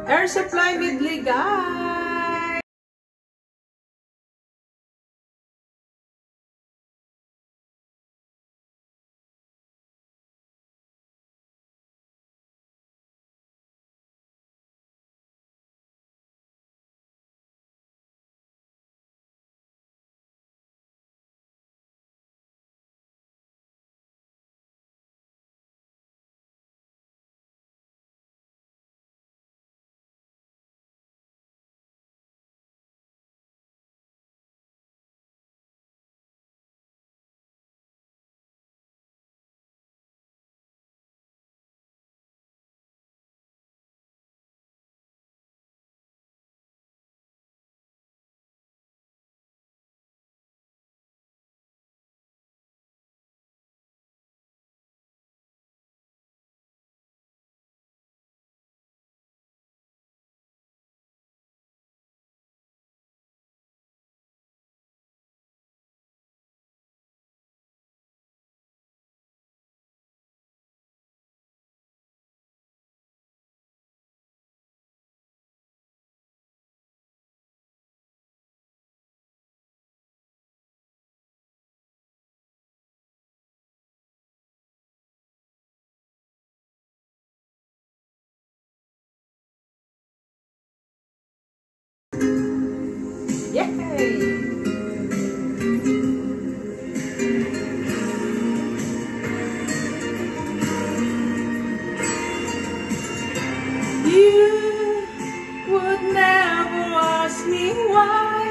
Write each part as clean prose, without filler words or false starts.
Air Supply Midley, guys. Yay! You would never ask me why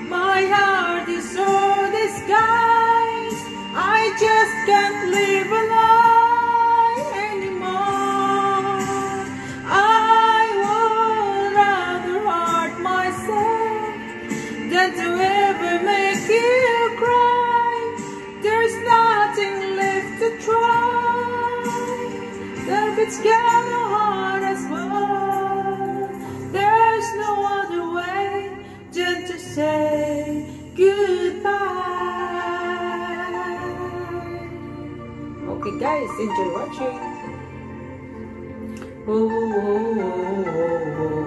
my heart is so disguised. I just can't live a lie anymore. I would rather hurt myself than to ever make you cry. There's nothing left to try. If it's getting hard as well, there's no other way than to say goodbye. Okay guys, enjoy watching. Oh, oh, oh, oh.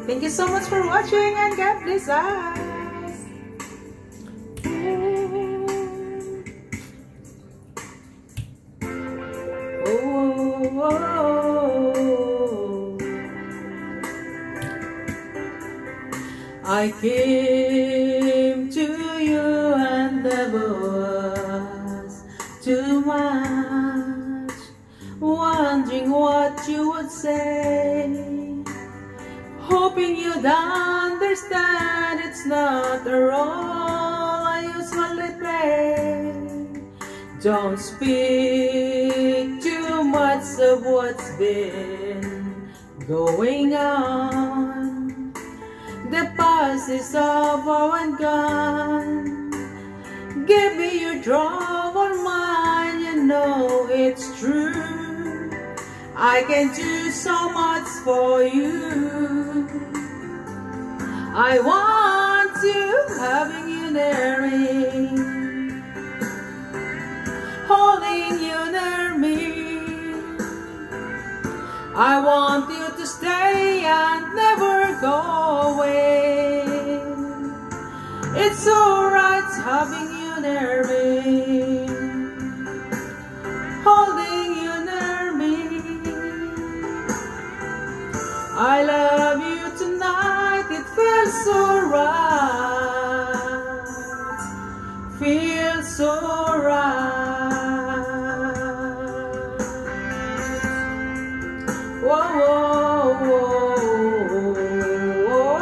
Thank you so much for watching and God bless us. I came to you and there was too much, wondering what you would say, hoping you'd understand it's not a role I usually play. Don't speak too much of what's been going on. The past is over and gone. Give me your troubled mind, you know it's true. I can do so much for you. I want you having you near me, holding you near me. I want you to stay and never go away. It's alright having you near me, holding you near me. I love you tonight, it feels so right, feels so right. Whoa, whoa, whoa, whoa,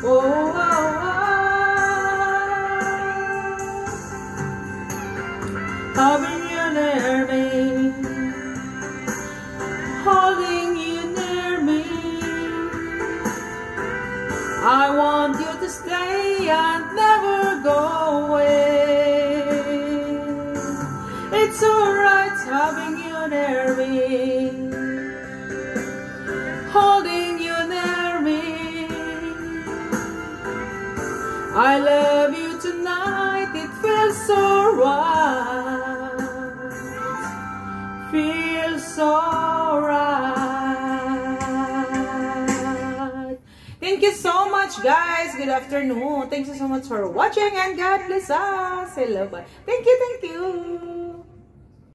whoa, having you near me, holding you near me. I want you to stay and never go away. It's alright having you near me, holding you near me. I love you tonight, it feels so right, feels so right. Thank you so much, guys. Good afternoon. Thank you so much for watching, and God bless us. Hello. Bye. Thank you.